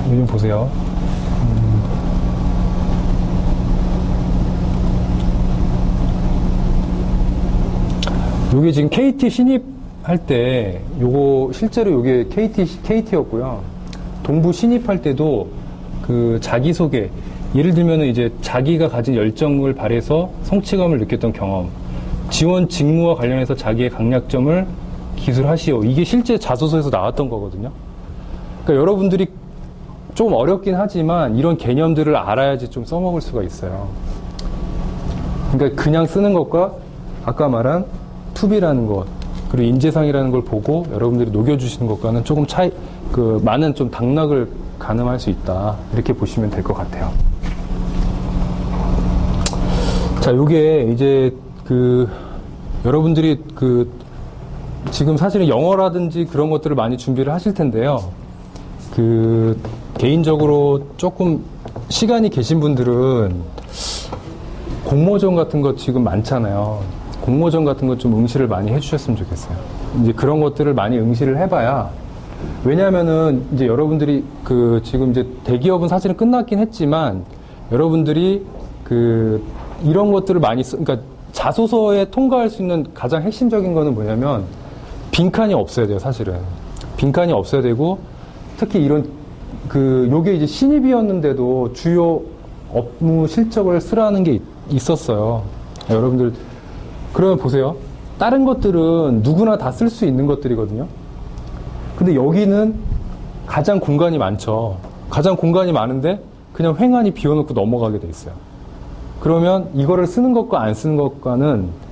여기 좀 보세요. 요게 지금 KT 신입할 때, 요거, 실제로 요게 KT였고요. 동부 신입할 때도 그 자기소개, 예를 들면은 이제 자기가 가진 열정을 발해서 성취감을 느꼈던 경험, 지원 직무와 관련해서 자기의 강약점을 기술하시오. 이게 실제 자소서에서 나왔던 거거든요. 그러니까 여러분들이 좀 어렵긴 하지만 이런 개념들을 알아야지 좀 써먹을 수가 있어요. 그러니까 그냥 쓰는 것과 아까 말한 투비라는 것, 그리고 인재상이라는 걸 보고 여러분들이 녹여주시는 것과는 조금 많은 좀 당락을 가늠할 수 있다. 이렇게 보시면 될 것 같아요. 자, 요게 이제 여러분들이 지금 사실은 영어라든지 그런 것들을 많이 준비를 하실 텐데요. 개인적으로 조금 시간이 계신 분들은 공모전 같은 거 지금 많잖아요. 공모전 같은 거 좀 응시를 많이 해주셨으면 좋겠어요. 이제 그런 것들을 많이 응시를 해봐야, 왜냐하면은 이제 여러분들이 지금 이제 대기업은 사실은 끝났긴 했지만 여러분들이 이런 것들을 많이 그러니까 자소서에 통과할 수 있는 가장 핵심적인 거는 뭐냐면 빈칸이 없어야 돼요, 사실은. 빈칸이 없어야 되고, 특히 요게 이제 신입이었는데도 주요 업무 실적을 쓰라는 게 있었어요. 여러분들, 그러면 보세요. 다른 것들은 누구나 다 쓸 수 있는 것들이거든요. 근데 여기는 가장 공간이 많죠. 가장 공간이 많은데 그냥 횡하니 비워놓고 넘어가게 돼 있어요. 그러면 이거를 쓰는 것과 안 쓰는 것과는,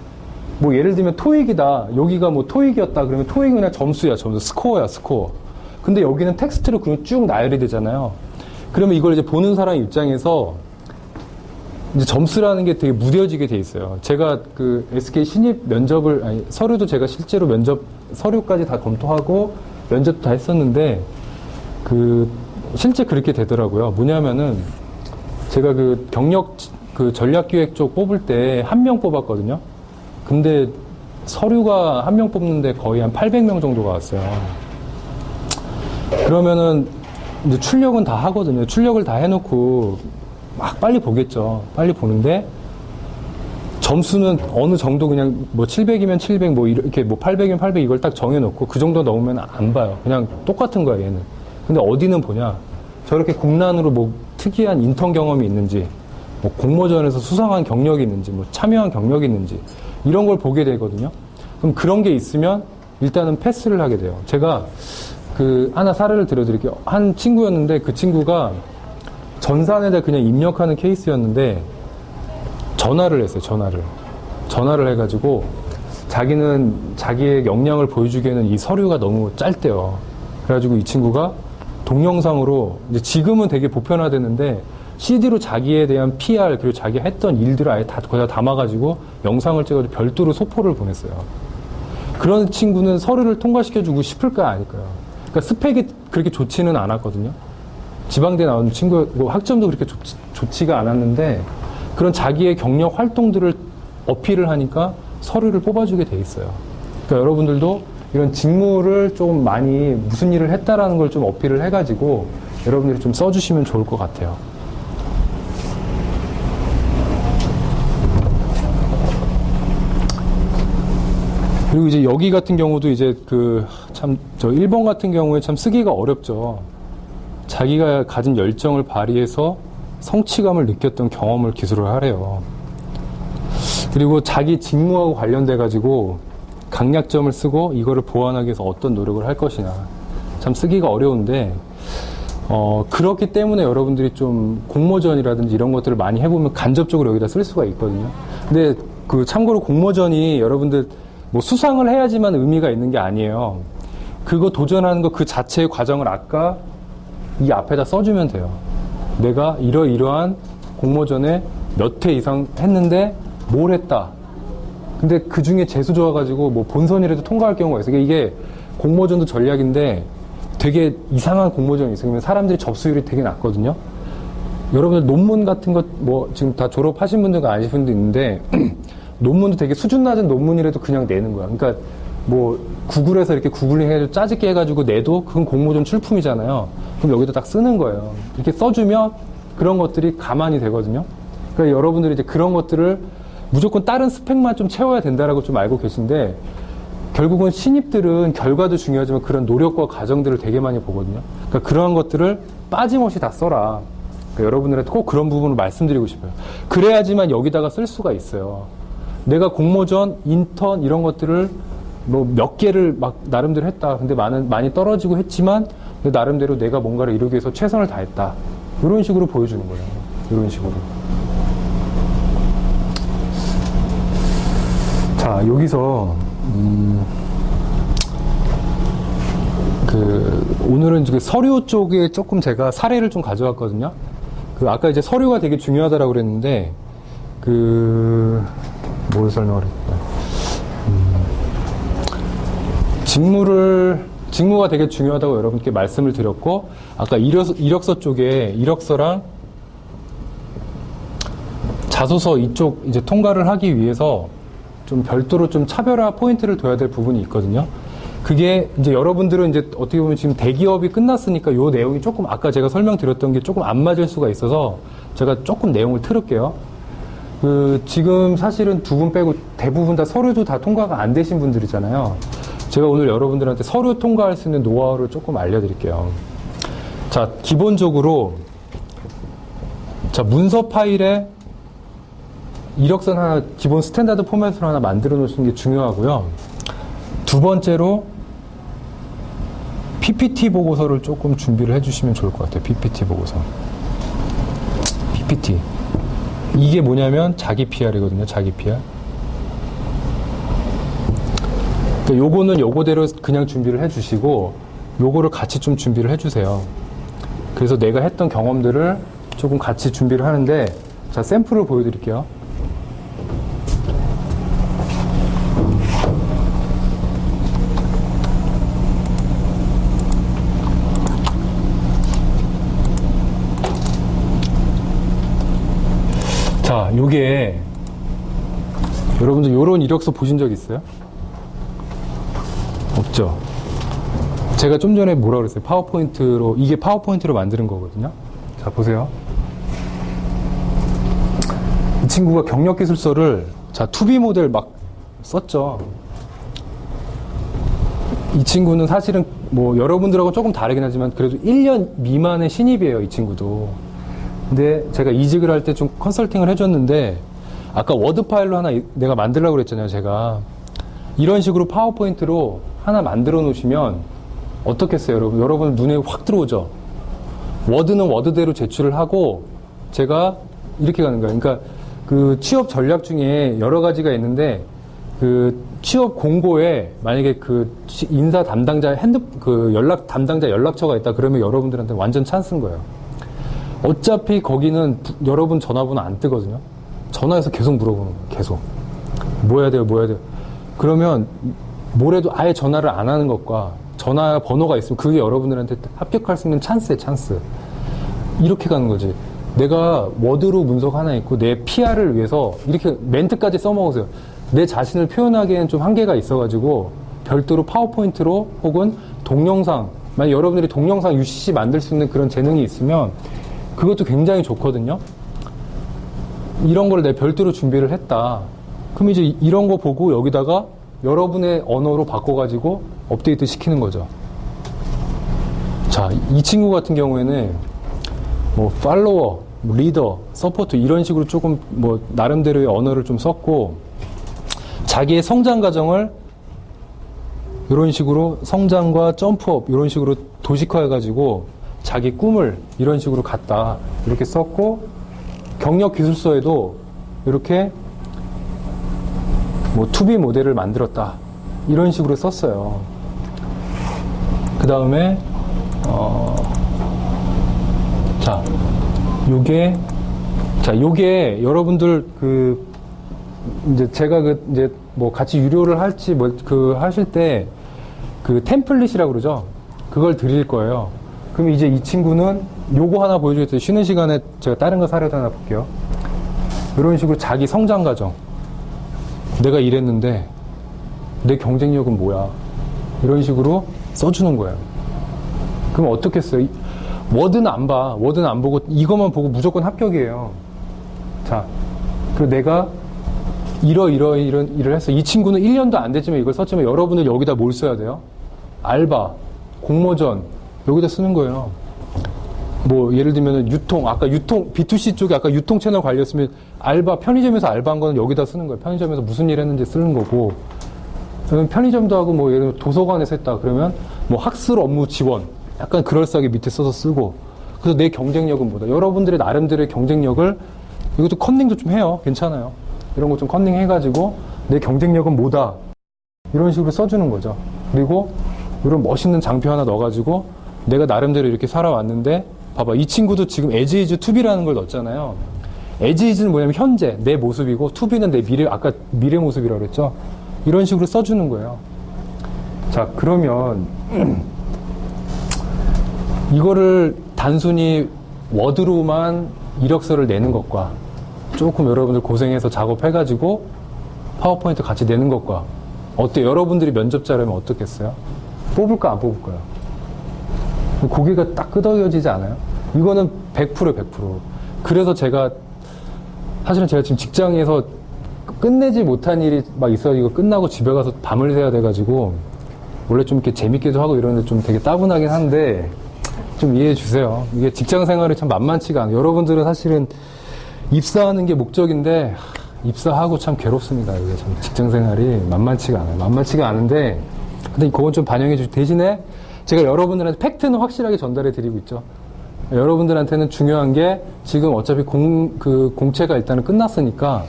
뭐 예를 들면 토익이다. 여기가 뭐 토익이었다. 그러면 토익은 그냥 점수야, 점수. 스코어야, 스코어. 근데 여기는 텍스트로 그냥 쭉 나열이 되잖아요. 그러면 이걸 이제 보는 사람 입장에서 이제 점수라는 게 되게 무뎌지게 돼 있어요. 제가 SK 신입 서류도 제가 실제로 서류까지 다 검토하고 면접도 다 했었는데, 실제 그렇게 되더라고요. 뭐냐면은, 제가 전략기획 쪽 뽑을 때 1명 뽑았거든요. 근데 서류가 1명 뽑는데 거의 한 800명 정도가 왔어요. 그러면은 이제 출력은 다 하거든요. 출력을 다 해놓고 막 빨리 보겠죠. 빨리 보는데 점수는 어느 정도 그냥 뭐 700이면 700, 뭐 이렇게 뭐 800이면 800 이걸 딱 정해놓고 그 정도 넘으면 안 봐요. 그냥 똑같은 거야, 얘는. 근데 어디는 보냐? 저렇게 국난으로 뭐 특이한 인턴 경험이 있는지, 뭐 공모전에서 수상한 경력이 있는지, 뭐 참여한 경력이 있는지, 이런 걸 보게 되거든요. 그럼 그런 게 있으면 일단은 패스를 하게 돼요. 제가 하나 사례를 들어드릴게요. 한 친구였는데 그 친구가 전산에다 그냥 입력하는 케이스였는데 전화를 했어요. 전화를 해가지고 자기는 자기의 역량을 보여주기에는 이 서류가 너무 짧대요. 그래가지고 이 친구가 동영상으로, 이제 지금은 되게 보편화됐는데 CD로 자기에 대한 PR, 그리고 자기가 했던 일들을 아예 다 거기다 담아가지고 영상을 찍어서 별도로 소포를 보냈어요. 그런 친구는 서류를 통과시켜주고 싶을까요, 아닐까요? 그러니까 스펙이 그렇게 좋지는 않았거든요. 지방대 나온 친구, 뭐 학점도 그렇게 좋지가 않았는데 그런 자기의 경력 활동들을 어필을 하니까 서류를 뽑아주게 돼 있어요. 그러니까 여러분들도 이런 직무를 좀 많이 무슨 일을 했다라는 걸 좀 어필을 해가지고 여러분들이 좀 써주시면 좋을 것 같아요. 그리고 이제 여기 같은 경우도 이제 저 1번 같은 경우에 참 쓰기가 어렵죠. 자기가 가진 열정을 발휘해서 성취감을 느꼈던 경험을 기술을 하래요. 그리고 자기 직무하고 관련돼가지고 강약점을 쓰고 이거를 보완하기 위해서 어떤 노력을 할 것이냐. 참 쓰기가 어려운데, 그렇기 때문에 여러분들이 좀 공모전이라든지 이런 것들을 많이 해보면 간접적으로 여기다 쓸 수가 있거든요. 근데 참고로 공모전이 여러분들 뭐 수상을 해야지만 의미가 있는 게 아니에요. 그거 도전하는 거 그 자체의 과정을 아까 이 앞에다 써주면 돼요. 내가 이러이러한 공모전에 몇 회 이상 했는데 뭘 했다. 근데 그 중에 재수 좋아가지고 뭐 본선이라도 통과할 경우가 있어요. 이게 공모전도 전략인데 되게 이상한 공모전이 있어요. 그러면 사람들이 접수율이 되게 낮거든요. 여러분들 논문 같은 거 뭐 지금 다 졸업하신 분들과 아니신 분도 있는데 논문도 되게 수준 낮은 논문이라도 그냥 내는 거야. 그러니까 뭐 구글에서 이렇게 구글링 해가지고 짜집게 해가지고 내도 그건 공모전 출품이잖아요. 그럼 여기다 딱 쓰는 거예요. 이렇게 써주면 그런 것들이 가만히 되거든요. 그러니까 여러분들이 이제 그런 것들을 무조건 다른 스펙만 좀 채워야 된다라고 좀 알고 계신데, 결국은 신입들은 결과도 중요하지만 그런 노력과 과정들을 되게 많이 보거든요. 그러니까 그러한 것들을 빠짐없이 다 써라. 그러니까 여러분들한테 꼭 그런 부분을 말씀드리고 싶어요. 그래야지만 여기다가 쓸 수가 있어요. 내가 공모전, 인턴 이런 것들을 뭐 몇 개를 막 나름대로 했다. 근데 많이 떨어지고 했지만 나름대로 내가 뭔가를 이루기 위해서 최선을 다했다. 이런 식으로 보여주는 거예요. 이런 식으로. 자, 여기서 오늘은 이제 서류 쪽에 조금 제가 사례를 좀 가져왔거든요. 아까 이제 서류가 되게 중요하다라고 그랬는데, 뭘 설명을 했을까요? 직무가 되게 중요하다고 여러분께 말씀을 드렸고, 아까 이력서 쪽에 이력서랑 자소서 이쪽 이제 통과를 하기 위해서 좀 별도로 좀 차별화 포인트를 둬야 될 부분이 있거든요. 그게 이제 여러분들은 이제 어떻게 보면 지금 대기업이 끝났으니까 요 내용이 조금 아까 제가 설명드렸던 게 조금 안 맞을 수가 있어서 제가 조금 내용을 틀을게요. 지금 사실은 두 분 빼고 대부분 다 서류도 다 통과가 안 되신 분들이잖아요. 제가 오늘 여러분들한테 서류 통과할 수 있는 노하우를 조금 알려드릴게요. 자, 기본적으로, 자, 문서 파일에 이력서는 하나, 기본 스탠다드 포맷으로 하나 만들어 놓으시는 게 중요하고요. 두 번째로, PPT 보고서를 조금 준비를 해주시면 좋을 것 같아요. PPT 보고서. PPT. 이게 뭐냐면 자기 PR이거든요. 자기 PR. 그러니까 요거는 요거대로 그냥 준비를 해주시고, 요거를 같이 좀 준비를 해주세요. 그래서 내가 했던 경험들을 조금 같이 준비를 하는데, 자, 샘플을 보여드릴게요. 자, 요게 여러분들 요런 이력서 보신 적 있어요? 없죠? 제가 좀 전에 뭐라 그랬어요? 이게 파워포인트로 만드는 거거든요. 자, 보세요. 이 친구가 경력기술서를, 자, 투비 모델 막 썼죠. 이 친구는 사실은 뭐 여러분들하고 조금 다르긴 하지만 그래도 1년 미만의 신입이에요, 이 친구도. 근데 제가 이직을 할 때 좀 컨설팅을 해줬는데, 아까 워드 파일로 하나 내가 만들려고 그랬잖아요, 제가. 이런 식으로 파워포인트로 하나 만들어 놓으시면 어떻겠어요, 여러분? 여러분 눈에 확 들어오죠? 워드는 워드대로 제출을 하고, 제가 이렇게 가는 거예요. 그러니까 그 취업 전략 중에 여러 가지가 있는데, 그 취업 공고에 만약에 그 인사 담당자 연락 담당자 연락처가 있다 그러면 여러분들한테 완전 찬스인 거예요. 어차피 거기는 여러분 전화번호 안 뜨거든요. 전화해서 계속 물어보는 거예요. 계속. 뭐 해야 돼요? 뭐 해야 돼요? 그러면 뭐래도 아예 전화를 안 하는 것과 전화 번호가 있으면 그게 여러분들한테 합격할 수 있는 찬스예요. 찬스. 이렇게 가는 거지. 내가 워드로 문서가 하나 있고 내 PR을 위해서 이렇게 멘트까지 써먹으세요. 내 자신을 표현하기에는 좀 한계가 있어가지고 별도로 파워포인트로 혹은 동영상, 만약 여러분들이 동영상 UCC 만들 수 있는 그런 재능이 있으면 그것도 굉장히 좋거든요. 이런 걸 내가 별도로 준비를 했다. 그럼 이제 이런 거 보고 여기다가 여러분의 언어로 바꿔가지고 업데이트 시키는 거죠. 자, 이 친구 같은 경우에는 뭐 팔로워, 리더, 서포트 이런 식으로 조금 뭐 나름대로의 언어를 좀 썼고, 자기의 성장 과정을 이런 식으로 성장과 점프업 이런 식으로 도식화해가지고 자기 꿈을 이런 식으로 갔다 이렇게 썼고, 경력 기술서에도 이렇게 뭐 투비 모델을 만들었다 이런 식으로 썼어요. 그 다음에 요게 여러분들 이제 제가 이제 뭐 같이 유료를 할지 하실 때 템플릿이라고 그러죠. 그걸 드릴 거예요. 그럼 이제 이 친구는 요거 하나 보여주겠어요. 쉬는 시간에 제가 다른 거 사례도 하나 볼게요. 이런 식으로 자기 성장 과정. 내가 이랬는데 내 경쟁력은 뭐야? 이런 식으로 써주는 거예요. 그럼 어떻겠어요? 워드는 안 봐. 워드는 안 보고 이것만 보고 무조건 합격이에요. 자, 그리고 내가 이런 일을 했어. 이 친구는 1년도 안 됐지만 이걸 썼지만 여러분들 여기다 뭘 써야 돼요? 알바, 공모전 여기다 쓰는 거예요. 뭐 예를 들면 아까 B2C 쪽에 아까 유통 채널 관리였으면 알바, 편의점에서 알바한 거는 여기다 쓰는 거예요. 편의점에서 무슨 일 했는지 쓰는 거고, 그러면 편의점도 하고 뭐 예를 들면 도서관에서 했다 그러면 뭐 학술 업무 지원 약간 그럴싸하게 밑에 써서 쓰고. 그래서 내 경쟁력은 뭐다? 여러분들의 나름대로의 경쟁력을, 이것도 컨닝도 좀 해요. 괜찮아요. 이런 거 좀 컨닝 해가지고 내 경쟁력은 뭐다? 이런 식으로 써주는 거죠. 그리고 이런 멋있는 장표 하나 넣어가지고 내가 나름대로 이렇게 살아왔는데, 봐봐, 이 친구도 지금 as is to be라는 걸 넣었잖아요. as is는 뭐냐면 현재 내 모습이고, to be는 내 미래, 아까 미래 모습이라고 그랬죠. 이런 식으로 써주는 거예요. 자, 그러면 이거를 단순히 워드로만 이력서를 내는 것과 조금 여러분들 고생해서 작업해가지고 파워포인트 같이 내는 것과 어때? 여러분들이 면접자라면 어떻겠어요? 뽑을까 안 뽑을까요? 고개가 딱 끄덕여지지 않아요? 이거는 100%예요, 100%. 그래서 사실은 제가 지금 직장에서 끝내지 못한 일이 막 있어요. 이거 끝나고 집에 가서 밤을 새야 돼가지고, 원래 좀 이렇게 재밌기도 하고 이러는데 좀 되게 따분하긴 한데, 좀 이해해 주세요. 이게 직장 생활이 참 만만치가 않아요. 여러분들은 사실은 입사하는 게 목적인데, 입사하고 참 괴롭습니다. 이게 참 직장 생활이 만만치가 않아요. 만만치가 않은데, 근데 그건 좀 반영해 주시고, 대신에 제가 여러분들한테 팩트는 확실하게 전달해 드리고 있죠. 여러분들한테는 중요한 게, 지금 어차피 공채가 일단은 끝났으니까,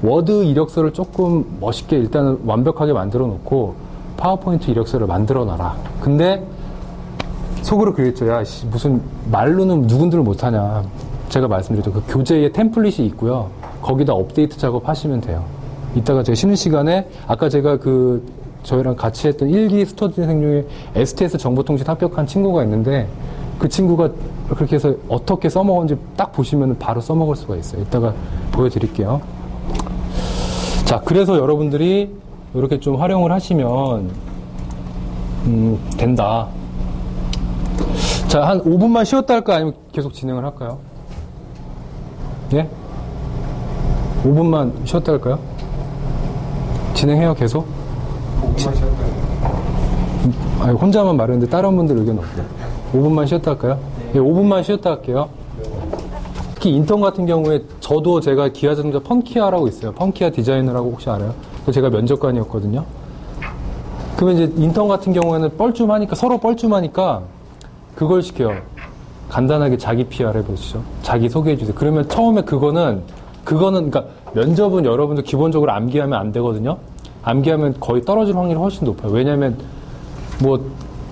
워드 이력서를 조금 멋있게 일단은 완벽하게 만들어 놓고, 파워포인트 이력서를 만들어 놔라. 근데, 속으로 그랬죠. 야, 무슨 말로는 누군들 못하냐. 제가 말씀드렸죠. 그 교재에 템플릿이 있고요. 거기다 업데이트 작업 하시면 돼요. 이따가 제가 쉬는 시간에, 아까 제가 저희랑 같이 했던 1기 스터디생 중에 STS 정보통신 합격한 친구가 있는데, 그 친구가 그렇게 해서 어떻게 써먹었는지 딱 보시면 바로 써먹을 수가 있어요. 이따가 보여드릴게요. 자, 그래서 여러분들이 이렇게 좀 활용을 하시면 된다. 자, 한 5분만 쉬었다 할까? 아니면 계속 진행을 할까요? 예? 5분만 쉬었다 할까요? 진행해요, 계속? 5분만 쉬었다 할까요? 아니, 혼자만 말했는데 다른 분들 의견 없어요. 5분만 쉬었다 할까요? 예, 5분만 쉬었다 할게요. 특히 인턴 같은 경우에 제가 기아자동차 펑키아라고 있어요. 펑키아 디자이너라고 혹시 알아요? 제가 면접관이었거든요. 그러면 이제 인턴 같은 경우에는 서로 뻘쭘하니까 그걸 시켜요. 간단하게 자기 PR 해보시죠. 자기 소개해주세요. 그러면 처음에 그거는, 그러니까 면접은 여러분들 기본적으로 암기하면 안 되거든요. 암기하면 거의 떨어질 확률이 훨씬 높아요. 왜냐면,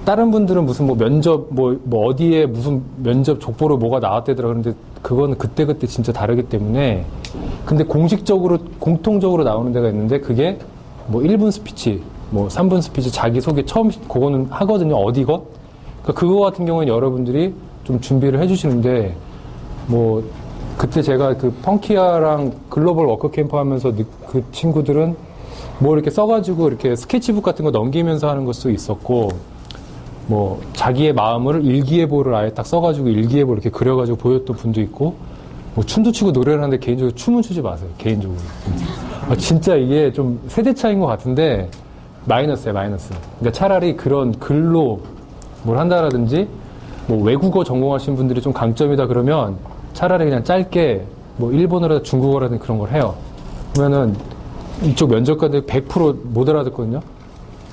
다른 분들은 무슨 면접, 어디에 무슨 면접 족보로 뭐가 나왔대더라. 그런데 그거는 그때그때 진짜 다르기 때문에. 근데 공통적으로 나오는 데가 있는데, 그게 1분 스피치, 3분 스피치, 자기소개 그거는 하거든요. 어디건? 그러니까 그거 같은 경우는 여러분들이 좀 준비를 해주시는데, 그때 제가 펑키아랑 글로벌 워커 캠프 하면서 그 친구들은 이렇게 써가지고 이렇게 스케치북 같은 거 넘기면서 하는 것도 있었고, 자기의 마음을 일기예보를 아예 딱 써가지고 일기예보 이렇게 그려가지고 보였던 분도 있고, 춤도 추고 노래를 하는데 개인적으로 춤은 추지 마세요. 개인적으로. 진짜 이게 좀 세대 차이인 것 같은데, 마이너스예요, 마이너스. 그러니까 차라리 그런 글로 뭘 한다라든지, 외국어 전공하신 분들이 좀 강점이다 그러면 차라리 그냥 짧게 일본어라든지 중국어라든지 그런 걸 해요. 그러면은 이쪽 면접관들 100% 못 알아듣거든요.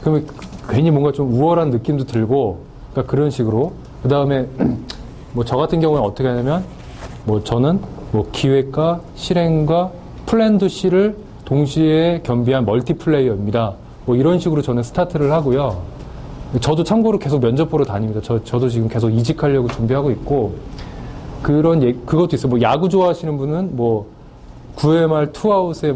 그러면 괜히 뭔가 좀 우월한 느낌도 들고, 그러니까 그런 식으로. 그 다음에 저 같은 경우는 어떻게 하냐면, 저는 기획과 실행과 플랜도 C를 동시에 겸비한 멀티플레이어입니다. 이런 식으로 저는 스타트를 하고요. 저도 참고로 계속 면접 보러 다닙니다. 저도 지금 계속 이직하려고 준비하고 있고, 그것도 있어요. 야구 좋아하시는 분은 9회말 투아웃에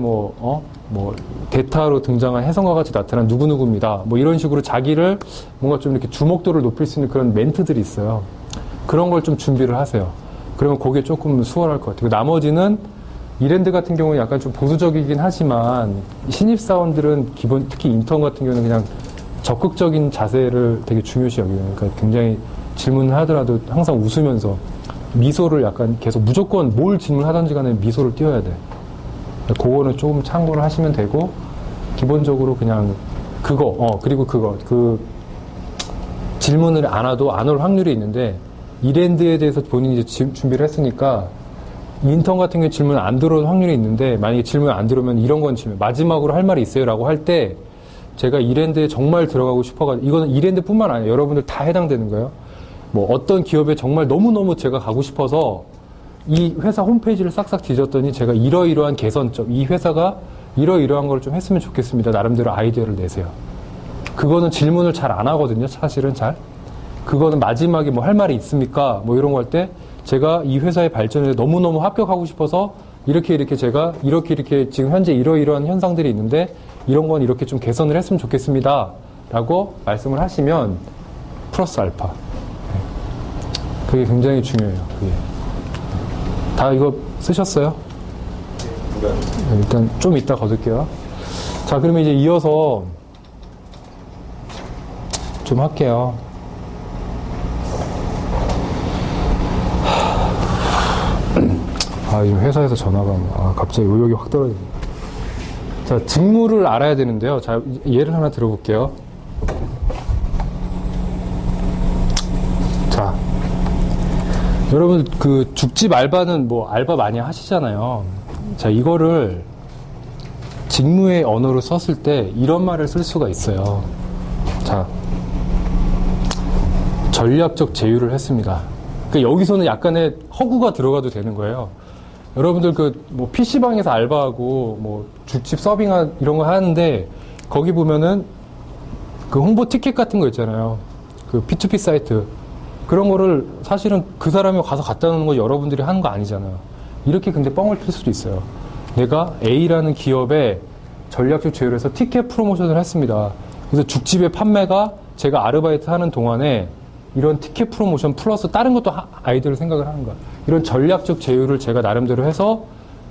대타로 등장한 혜성과 같이 나타난 누구누구입니다. 이런 식으로 자기를 뭔가 좀 이렇게 주목도를 높일 수 있는 그런 멘트들이 있어요. 그런 걸 좀 준비를 하세요. 그러면 그게 조금 수월할 것 같아요. 나머지는 이랜드 같은 경우는 약간 좀 보수적이긴 하지만, 신입사원들은 특히 인턴 같은 경우는 그냥 적극적인 자세를 되게 중요시 여겨요. 그러니까 굉장히 질문을 하더라도 항상 웃으면서 미소를 약간 계속 무조건 뭘 질문하든지 간에 미소를 띄워야 돼. 그거는 조금 참고를 하시면 되고, 기본적으로 그냥 그리고 그 질문을 안 와도 안 올 확률이 있는데, 이랜드에 대해서 본인이 이제 준비를 했으니까, 인턴 같은 경우에 질문 안 들어올 확률이 있는데, 만약에 질문 안 들어오면 이런 건 질문, 마지막으로 할 말이 있어요? 라고 할 때, 제가 이랜드에 정말 들어가고 싶어가지고, 이거는 이랜드 뿐만 아니에요. 여러분들 다 해당되는 거예요. 뭐 어떤 기업에 정말 너무너무 제가 가고 싶어서 이 회사 홈페이지를 싹싹 뒤졌더니 제가 이러이러한 개선점, 이 회사가 이러이러한 걸 좀 했으면 좋겠습니다. 나름대로 아이디어를 내세요. 그거는 질문을 잘 안 하거든요. 사실은 잘. 그거는 마지막에 뭐 할 말이 있습니까? 뭐 이런 거 할 때 제가 이 회사의 발전에 너무너무 합격하고 싶어서 이렇게 제가 이렇게 지금 현재 이러이러한 현상들이 있는데 이런 건 이렇게 좀 개선을 했으면 좋겠습니다. 라고 말씀을 하시면 플러스 알파. 그게 굉장히 중요해요. 그게. 다 이거 쓰셨어요? 네, 일단 좀 이따 거둘게요. 자, 그러면 이제 이어서 좀 할게요. 지금 회사에서 전화가 갑자기 의욕이 확 떨어지네. 자, 직무를 알아야 되는데요. 자, 예를 하나 들어볼게요. 자, 여러분 그 죽집 알바는 뭐 알바 많이 하시잖아요. 자, 이거를 직무의 언어로 썼을 때 이런 말을 쓸 수가 있어요. 자, 전략적 제휴를 했습니다. 그러니까 여기서는 약간의 허구가 들어가도 되는 거예요. 여러분들 뭐 PC방에서 알바하고 뭐 죽집 서빙 이런 거 하는데 거기 보면은 그 홍보 티켓 같은 거 있잖아요. 그 P2P 사이트. 그런 거를 사실은 그 사람이 가서 갖다 놓는 거 여러분들이 하는 거 아니잖아요. 이렇게 근데 뻥을 필 수도 있어요. 내가 A라는 기업에 전략적 제휴를 해서 티켓 프로모션을 했습니다. 그래서 죽집의 판매가 제가 아르바이트 하는 동안에 이런 티켓 프로모션 플러스 다른 것도 아이디어를 생각을 하는 거야. 이런 전략적 제휴를 제가 나름대로 해서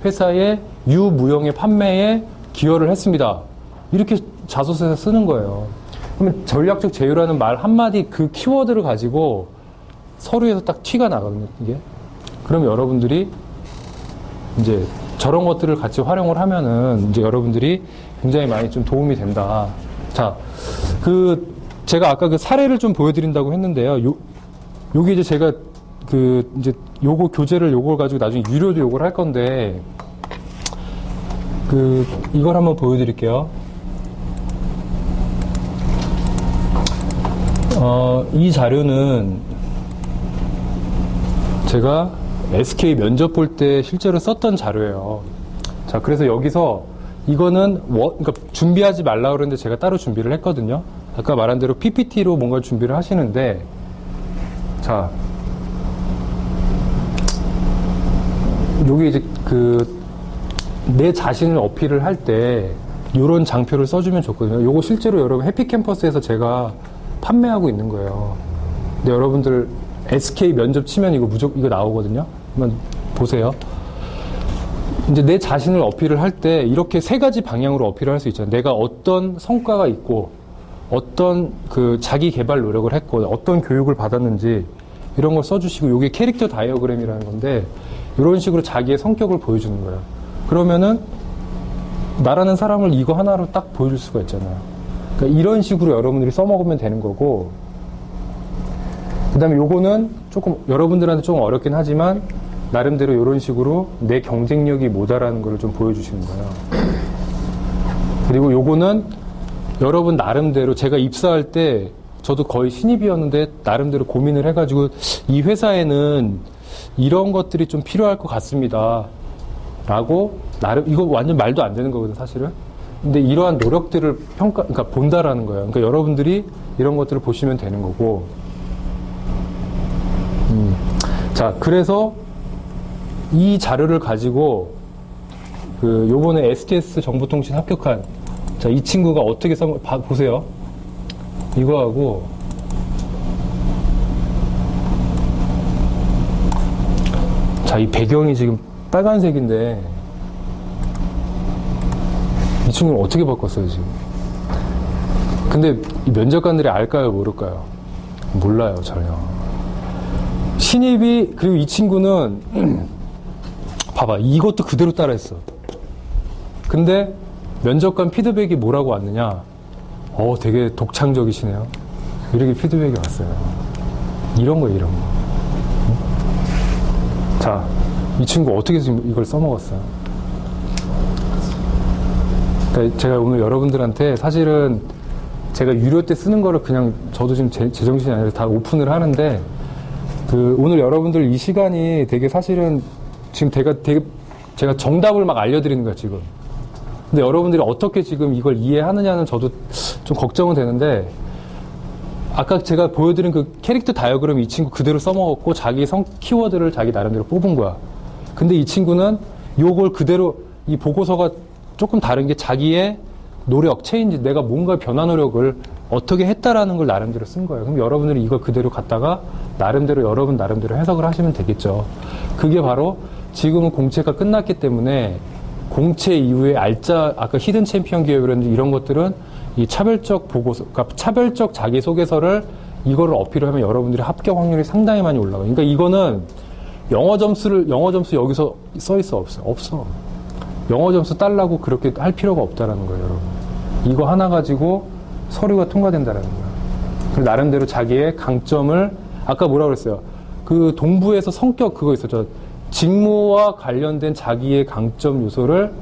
회사의 유무형의 판매에 기여를 했습니다. 이렇게 자소서에서 쓰는 거예요. 그러면 전략적 제휴라는 말 한마디 그 키워드를 가지고 서류에서 딱 티가 나거든요, 이게. 그럼 여러분들이 이제 저런 것들을 같이 활용을 하면은 이제 여러분들이 굉장히 많이 좀 도움이 된다. 자, 제가 아까 그 사례를 좀 보여드린다고 했는데요. 요게 이제 제가 이제 요거 교재를 요걸 가지고 나중에 유료도 요걸 할 건데, 이걸 한번 보여드릴게요. 이 자료는 제가 SK 면접 볼 때 실제로 썼던 자료예요. 자, 그래서 여기서 이거는 그러니까 준비하지 말라고 그랬는데 제가 따로 준비를 했거든요. 아까 말한 대로 PPT로 뭔가 준비를 하시는데, 자, 요게 이제 내 자신을 어필을 할 때 요런 장표를 써주면 좋거든요. 요거 실제로 여러분 해피캠퍼스에서 제가 판매하고 있는 거예요. 근데 여러분들 SK 면접 치면 이거 이거 나오거든요. 한번 보세요. 이제 내 자신을 어필을 할 때 이렇게 세 가지 방향으로 어필을 할 수 있잖아요. 내가 어떤 성과가 있고, 어떤 자기 개발 노력을 했고, 어떤 교육을 받았는지, 이런 걸 써주시고, 요게 캐릭터 다이어그램이라는 건데, 이런 식으로 자기의 성격을 보여주는 거예요. 그러면은, 나라는 사람을 이거 하나로 딱 보여줄 수가 있잖아요. 그러니까 이런 식으로 여러분들이 써먹으면 되는 거고, 그 다음에 요거는 조금, 여러분들한테 조금 어렵긴 하지만, 나름대로 이런 식으로 내 경쟁력이 뭐다라는 걸 좀 보여주시는 거예요. 그리고 요거는 여러분 나름대로 제가 입사할 때 저도 거의 신입이었는데 나름대로 고민을 해가지고 이 회사에는 이런 것들이 좀 필요할 것 같습니다. 라고 이거 완전 말도 안 되는 거거든 사실은. 근데 이러한 노력들을 그러니까 본다라는 거예요. 그러니까 여러분들이 이런 것들을 보시면 되는 거고. 자, 그래서 이 자료를 가지고 요번에 STS 정보통신 합격한 자, 이 친구가 어떻게 보세요. 이거하고 자, 이 배경이 지금 빨간색인데 이 친구는 어떻게 바꿨어요 지금. 근데 이 면접관들이 알까요 모를까요? 몰라요 전혀. 신입이, 그리고 이 친구는, 봐봐. 이것도 그대로 따라했어. 근데 면접관 피드백이 뭐라고 왔느냐? 되게 독창적이시네요. 이렇게 피드백이 왔어요. 이런 거, 이런 거. 자, 이 친구 어떻게 지금 이걸 써먹었어요? 그러니까 제가 오늘 여러분들한테 사실은 제가 유료 때 쓰는 거를 그냥 저도 지금 제정신이 아니라 다 오픈을 하는데 오늘 여러분들 이 시간이 되게 사실은 지금 제가 정답을 막 알려드리는 거야, 지금. 근데 여러분들이 어떻게 지금 이걸 이해하느냐는 저도 좀 걱정은 되는데 아까 제가 보여드린 그 캐릭터 다이어그램 이 친구 그대로 써먹었고 자기 키워드를 자기 나름대로 뽑은 거야. 근데 이 친구는 요걸 그대로 이 보고서가 조금 다른 게 자기의 노력, 체인지, 내가 뭔가 변화 노력을 어떻게 했다라는 걸 나름대로 쓴 거예요. 그럼 여러분들이 이걸 그대로 갖다가 나름대로 여러분 나름대로 해석을 하시면 되겠죠. 그게 바로 지금은 공채가 끝났기 때문에 공채 이후에 아까 히든 챔피언 기업이라든지 이런 것들은 이 차별적 보고서, 그러니까 차별적 자기소개서를 이거를 어필을 하면 여러분들의 합격 확률이 상당히 많이 올라가요. 그러니까 이거는 영어 점수 여기서 써 있어, 없어. 영어 점수 딸라고 그렇게 할 필요가 없다라는 거예요, 여러분. 이거 하나 가지고 서류가 통과된다라는 거예요. 그리고 나름대로 자기의 강점을, 아까 뭐라 그랬어요? 그 동부에서 성격 그거 있었죠. 직무와 관련된 자기의 강점 요소를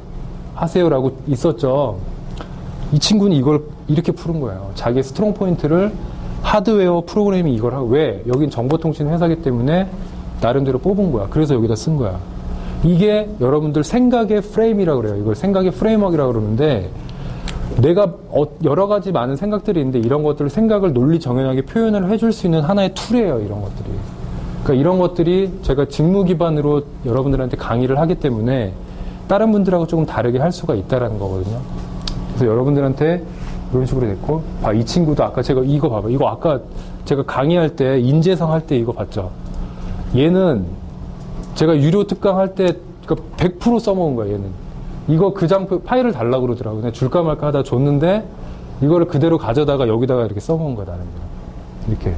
하세요라고 있었죠. 이 친구는 이걸 이렇게 푸른 거예요. 자기의 스트롱 포인트를 하드웨어 프로그래밍 이걸 하고, 왜? 여긴 정보통신 회사기 때문에 나름대로 뽑은 거야. 그래서 여기다 쓴 거야. 이게 여러분들 생각의 프레임이라고 그래요. 이걸 생각의 프레임워크라고 그러는데 내가 여러 가지 많은 생각들이 있는데 이런 것들을 생각을 논리 정연하게 표현을 해줄 수 있는 하나의 툴이에요. 이런 것들이. 그러니까 이런 것들이 제가 직무 기반으로 여러분들한테 강의를 하기 때문에 다른 분들하고 조금 다르게 할 수가 있다라는 거거든요. 그래서 여러분들한테 이런 식으로 됐고, 이 친구도 아까 제가 이거 봐봐. 이거 아까 제가 강의할 때 인재상 할 때 이거 봤죠. 얘는 제가 유료 특강 할 때 100% 써먹은 거야, 얘는. 이거 그 장표 파일을 달라고 그러더라고요. 그냥 줄까 말까 하다 줬는데 이거를 그대로 가져다가 여기다가 이렇게 써먹은 거야, 나름대로. 이렇게.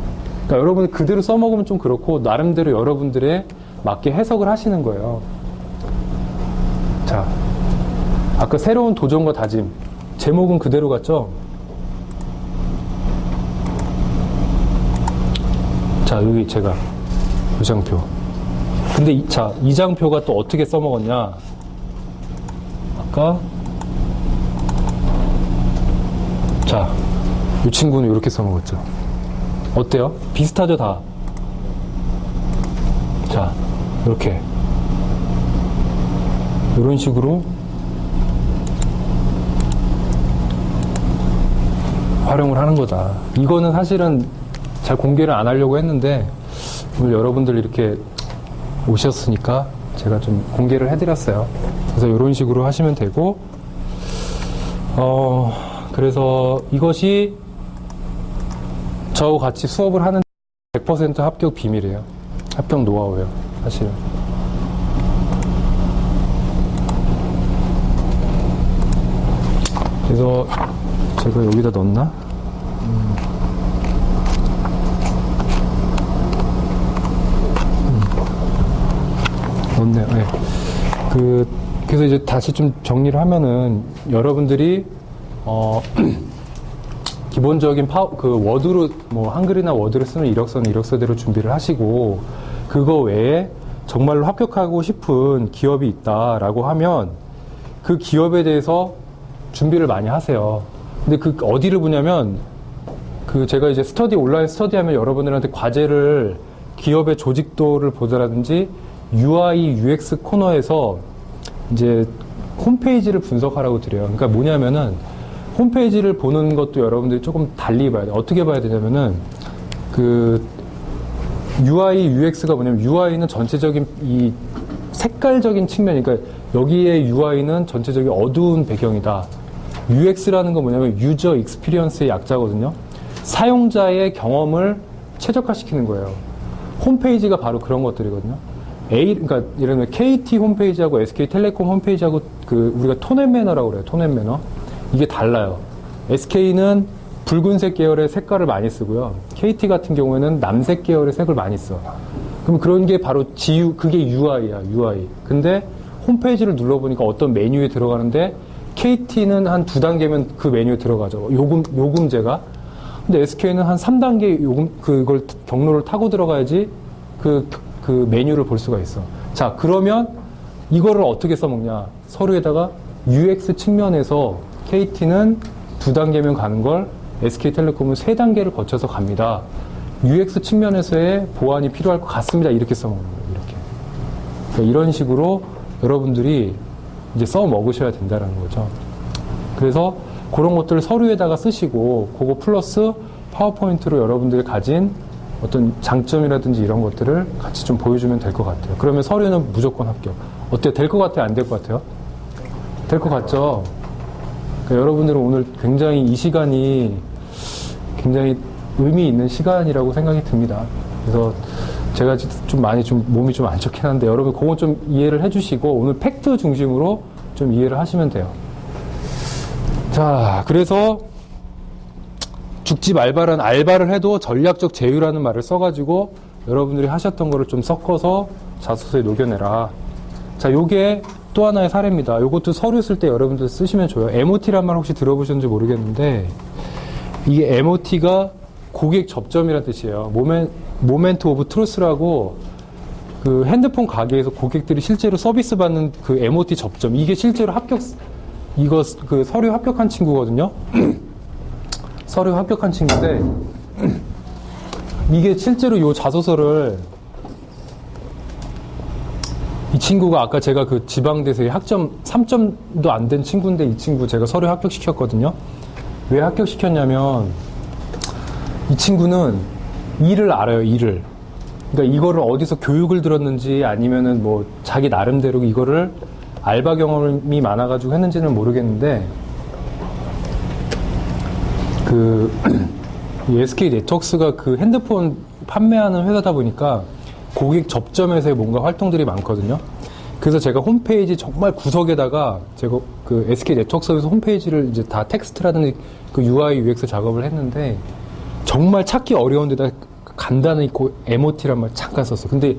그러니까 여러분이 그대로 써먹으면 좀 그렇고 나름대로 여러분들의 맞게 해석을 하시는 거예요. 자, 아까 새로운 도전과 다짐. 제목은 그대로 갔죠? 자, 여기 제가 이 장표. 근데 이 장표가 또 어떻게 써먹었냐? 아까 자, 이 친구는 이렇게 써먹었죠. 어때요? 비슷하죠, 다? 자, 이렇게 이런 식으로 활용을 하는 거다. 이거는 사실은 잘 공개를 안 하려고 했는데 오늘 여러분들 이렇게 오셨으니까 제가 좀 공개를 해드렸어요. 그래서 이런 식으로 하시면 되고, 그래서 이것이 저하고 같이 수업을 하는 100% 합격 비밀이에요. 합격 노하우예요, 사실은. 그래서 제가 여기다 넣었나? 넣었네요. 네. 그래서 이제 다시 좀 정리를 하면은 여러분들이 기본적인 워드로 뭐 한글이나 워드를 쓰는 이력서는 이력서대로 준비를 하시고, 그거 외에 정말로 합격하고 싶은 기업이 있다라고 하면 그 기업에 대해서 준비를 많이 하세요. 근데 어디를 보냐면 제가 이제 온라인 스터디하면 여러분들한테 과제를 기업의 조직도를 보더라든지 UI, UX 코너에서 이제 홈페이지를 분석하라고 드려요. 그러니까 뭐냐면은 홈페이지를 보는 것도 여러분들이 조금 달리 봐야 돼요. 어떻게 봐야 되냐면은 UI, UX가 뭐냐면 UI는 전체적인 이 색깔적인 측면, 그러니까 여기에 UI는 전체적인 어두운 배경이다. UX라는 건 뭐냐면 유저 익스피리언스의 약자거든요. 사용자의 경험을 최적화시키는 거예요. 홈페이지가 바로 그런 것들이거든요. 그러니까 예를 들면 KT 홈페이지하고 SK텔레콤 홈페이지하고 우리가 톤 앤 매너라고 그래요. 톤 앤 매너. 이게 달라요. SK는 붉은색 계열의 색깔을 많이 쓰고요. KT 같은 경우에는 남색 계열의 색을 많이 써. 그럼 그런 게 바로 그게 UI야, UI. 근데 홈페이지를 눌러보니까 어떤 메뉴에 들어가는데 KT는 한 2단계면 그 메뉴에 들어가죠. 요금제가. 근데 SK는 한 3단계 그걸 경로를 타고 들어가야지 그 메뉴를 볼 수가 있어. 자, 그러면 이거를 어떻게 써먹냐. 서류에다가 UX 측면에서 KT는 2단계면 가는 걸 SK텔레콤은 3단계를 거쳐서 갑니다. UX 측면에서의 보완이 필요할 것 같습니다. 이렇게 써먹는 거예요. 이렇게. 그러니까 이런 식으로 여러분들이 이제 써먹으셔야 된다는 거죠. 그래서 그런 것들을 서류에다가 쓰시고 그거 플러스 파워포인트로 여러분들이 가진 어떤 장점이라든지 이런 것들을 같이 좀 보여주면 될 것 같아요. 그러면 서류는 무조건 합격. 어때요? 될 것 같아요? 안 될 것 같아요? 될 것 같죠? 그러니까 여러분들은 오늘 굉장히 이 시간이 굉장히 의미 있는 시간이라고 생각이 듭니다. 그래서 제가 좀 많이 몸이 좀 안 좋긴 한데 여러분 그거 좀 이해를 해주시고 오늘 팩트 중심으로 좀 이해를 하시면 돼요. 자, 그래서 죽집 알바를 해도 전략적 제휴라는 말을 써가지고 여러분들이 하셨던 거를 좀 섞어서 자소서에 녹여내라. 자, 요게 또 하나의 사례입니다. 요것도 서류 쓸 때 여러분들 쓰시면 좋아요. MOT란 말 혹시 들어보셨는지 모르겠는데 이게 MOT가 고객 접점이라는 뜻이에요. 모멘트 오브 트루스라고 그 핸드폰 가게에서 고객들이 실제로 서비스 받는 그 MOT 접점. 이게 실제로 이거 그 서류 합격한 친구거든요. 서류 합격한 친구인데 이게 실제로 요 자소서를 이 친구가 아까 제가 그 지방대세에 학점 3점도 안 된 친구인데 이 친구 제가 서류 합격시켰거든요. 왜 합격시켰냐면 이 친구는 일을 알아요, 일을. 그러니까 이거를 어디서 교육을 들었는지 아니면은 뭐 자기 나름대로 이거를 알바 경험이 많아가지고 했는지는 모르겠는데 그 SK 네트워크스가 그 핸드폰 판매하는 회사다 보니까 고객 접점에서의 뭔가 활동들이 많거든요. 그래서 제가 홈페이지 정말 구석에다가 제가 그 SK 네트워크스에서 홈페이지를 이제 다 텍스트라든지 그 UI, UX 작업을 했는데 정말 찾기 어려운 데다 간단히 그 MOT란 말 잠깐 썼어. 근데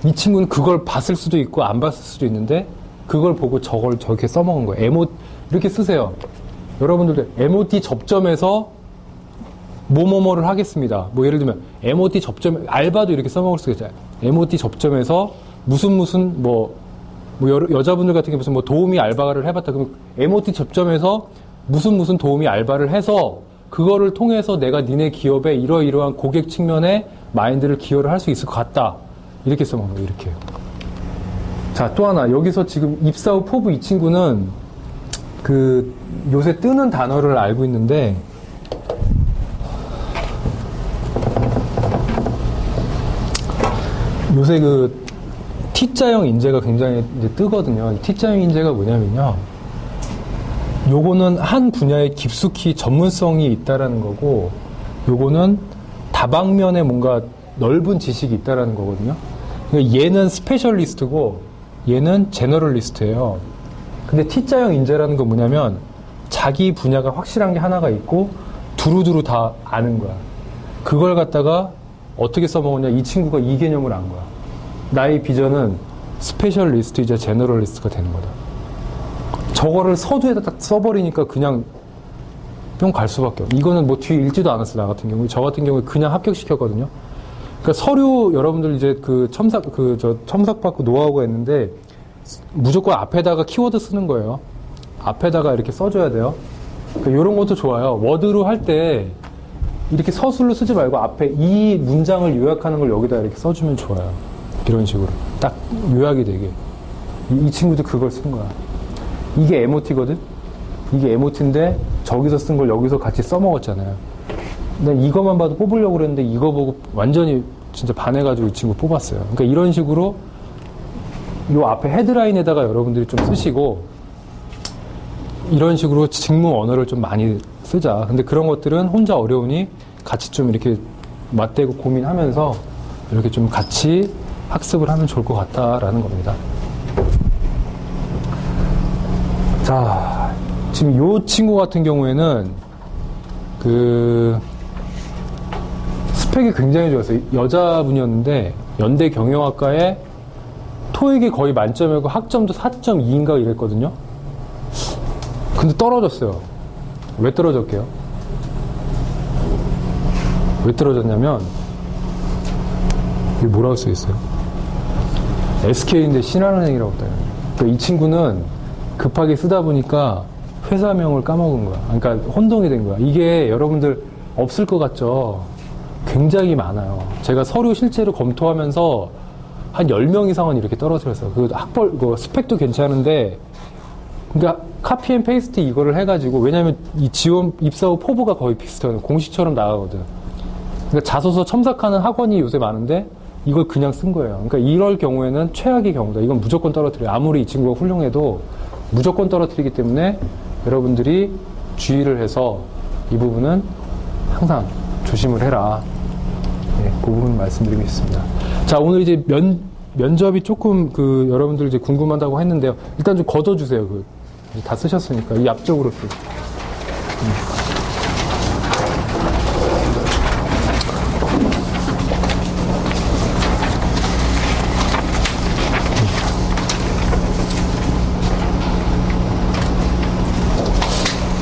이 친구는 그걸 봤을 수도 있고 안 봤을 수도 있는데 그걸 보고 저걸 저렇게 써먹은 거예요. 이렇게 쓰세요. 여러분들도 MOT 접점에서 뭐뭐뭐를 하겠습니다. 뭐 예를 들면 MOT 접점 알바도 이렇게 써먹을 수가 있잖아요. MOT 접점에서 무슨 뭐 여자분들 같은 경우 무슨 뭐 도우미 알바를 해봤다. 그럼 MOT 접점에서 무슨 도우미 알바를 해서 그거를 통해서 내가 니네 기업에 이러이러한 고객 측면의 마인드를 기여를 할 수 있을 것 같다. 이렇게 써먹는 거예요. 이렇게. 자, 또 하나. 여기서 지금 입사 후 포부 이 친구는 그 요새 뜨는 단어를 알고 있는데 요새 그 T자형 인재가 굉장히 이제 뜨거든요. T자형 인재가 뭐냐면요. 요거는 한 분야에 깊숙이 전문성이 있다라는 거고, 요거는 다방면에 뭔가 넓은 지식이 있다라는 거거든요. 그러니까 얘는 스페셜리스트고, 얘는 제너럴리스트예요. 근데 T자형 인재라는 건 뭐냐면, 자기 분야가 확실한 게 하나가 있고, 두루두루 다 아는 거야. 그걸 갖다가 어떻게 써먹었냐, 이 친구가 이 개념을 안 거야. 나의 비전은 스페셜리스트이자 제너럴리스트가 되는 거다. 저거를 서두에다 딱 써버리니까 그냥 뿅 갈 수밖에 없어. 이거는 뭐 뒤에 읽지도 않았어, 나 같은 경우에. 저 같은 경우에 그냥 합격시켰거든요. 그러니까 서류 여러분들 이제 그 첨삭받고 노하우가 있는데 무조건 앞에다가 키워드 쓰는 거예요. 앞에다가 이렇게 써줘야 돼요. 그러니까 이런 것도 좋아요. 워드로 할 때 이렇게 서술로 쓰지 말고 앞에 이 문장을 요약하는 걸 여기다 이렇게 써주면 좋아요. 이런 식으로. 딱 요약이 되게. 이 친구도 그걸 쓴 거야. 이게 MOT거든? 이게 MOT인데 저기서 쓴 걸 여기서 같이 써먹었잖아요. 근데 이것만 봐도 뽑으려고 그랬는데 이거 보고 완전히 진짜 반해가지고 이 친구 뽑았어요. 그러니까 이런 식으로 요 앞에 헤드라인에다가 여러분들이 좀 쓰시고 이런 식으로 직무 언어를 좀 많이 쓰자. 근데 그런 것들은 혼자 어려우니 같이 좀 이렇게 맞대고 고민하면서 이렇게 좀 같이 학습을 하면 좋을 것 같다라는 겁니다. 자, 지금 요 친구 같은 경우에는 그 스펙이 굉장히 좋았어요. 여자분이었는데 연대 경영학과에 토익이 거의 만점이고 학점도 4.2인가 이랬거든요. 근데 떨어졌어요. 왜 떨어졌게요? 왜 떨어졌냐면 이게 뭐라고 써있어요? SK인데 신한은행이라고 떠요. 그러니까 이 친구는 급하게 쓰다 보니까 회사명을 까먹은 거야. 그러니까 혼동이 된 거야. 이게 여러분들 없을 것 같죠? 굉장히 많아요. 제가 서류 실제로 검토하면서 한 10명 이상은 이렇게 떨어뜨렸어요. 그 스펙도 괜찮은데, 그러니까 카피 앤 페이스트 이거를 해가지고, 왜냐면 이 지원, 입사 후 포부가 거의 비슷해요. 공식처럼 나가거든. 그러니까 자소서 첨삭하는 학원이 요새 많은데, 이걸 그냥 쓴 거예요. 그러니까 이럴 경우에는 최악의 경우다. 이건 무조건 떨어뜨려요. 아무리 이 친구가 훌륭해도 무조건 떨어뜨리기 때문에 여러분들이 주의를 해서 이 부분은 항상 조심을 해라. 네, 그 부분 말씀드리고 있습니다. 자, 오늘 이제 면접이 조금 여러분들 이제 궁금하다고 했는데요. 일단 좀 걷어주세요. 다 쓰셨으니까. 이 앞쪽으로 또.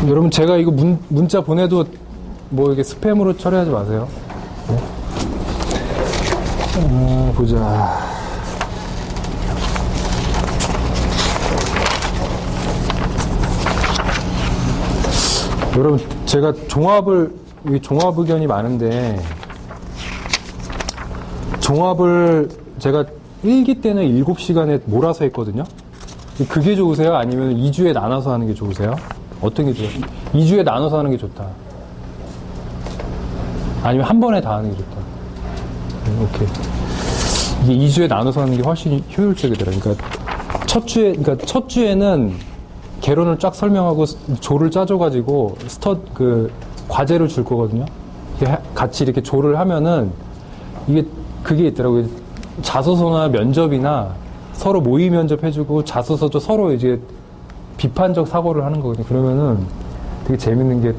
여러분, 제가 이거 문자 보내도 뭐 이게 스팸으로 처리하지 마세요. 네? 보자. 여러분, 제가 종합 의견이 많은데, 종합을 제가 1기 때는 7시간에 몰아서 했거든요. 그게 좋으세요? 아니면 2주에 나눠서 하는 게 좋으세요? 어떤 게 좋아요? 2주에 나눠서 하는 게 좋다. 아니면 한 번에 다 하는 게 좋다. 오케이. 이게 2주에 나눠서 하는 게 훨씬 효율적이더라고요. 그러니까 첫 주에는 개론을 쫙 설명하고 조를 짜줘가지고 과제를 줄 거거든요. 같이 이렇게 조를 하면은 그게 있더라고요. 자소서나 면접이나 서로 모의 면접 해주고 자소서도 서로 이제 비판적 사고를 하는 거거든요. 그러면은 되게 재밌는 게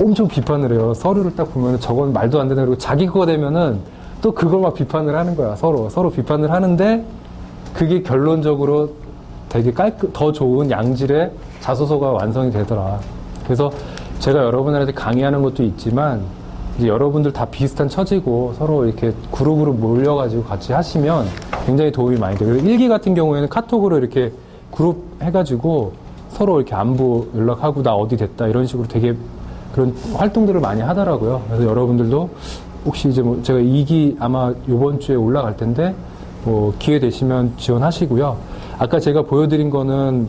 엄청 비판을 해요. 서류를 딱 보면은 저건 말도 안 되나. 그리고 자기 거 되면은 또 그걸 막 비판을 하는 거야. 서로 비판을 하는데 그게 결론적으로 되게 더 좋은 양질의 자소서가 완성이 되더라. 그래서 제가 여러분들한테 강의하는 것도 있지만 이제 여러분들 다 비슷한 처지고 서로 이렇게 그룹으로 몰려가지고 같이 하시면 굉장히 도움이 많이 돼요. 1기 같은 경우에는 카톡으로 이렇게 그룹 해가지고 서로 이렇게 안부 연락하고 나 어디 됐다 이런 식으로 되게 그런 활동들을 많이 하더라고요. 그래서 여러분들도 혹시 이제 뭐 제가 2기 아마 이번 주에 올라갈 텐데 뭐 기회 되시면 지원하시고요. 아까 제가 보여드린 거는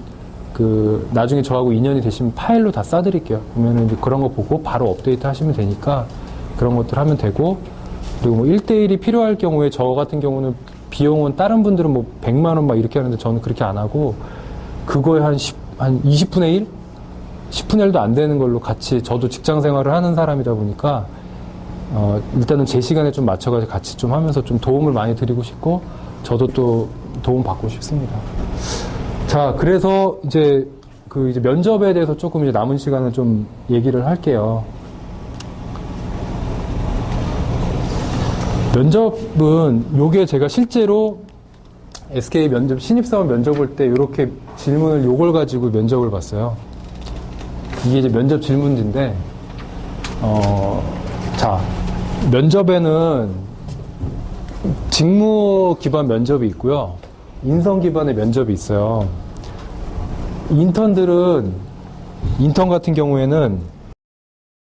나중에 저하고 인연이 되시면 파일로 다 싸드릴게요. 그러면 이제 그런 거 보고 바로 업데이트 하시면 되니까 그런 것들 하면 되고, 그리고 뭐 1대1이 필요할 경우에 저 같은 경우는 비용은 다른 분들은 뭐 100만 원 막 이렇게 하는데 저는 그렇게 안 하고 그거에 한 20분의 1? 10분의 1도 안 되는 걸로 같이 저도 직장 생활을 하는 사람이다 보니까 일단은 제 시간에 좀 맞춰가지고 같이 좀 하면서 좀 도움을 많이 드리고 싶고 저도 또 도움 받고 싶습니다. 자, 그래서 이제 이제 면접에 대해서 조금 이제 남은 시간을 좀 얘기를 할게요. 면접은 요게 제가 실제로 SK 면접 신입사원 면접 볼 때 이렇게 질문을 요걸 가지고 면접을 봤어요. 이게 이제 면접 질문지인데 자, 면접에는 직무 기반 면접이 있고요. 인성 기반의 면접이 있어요. 인턴 같은 경우에는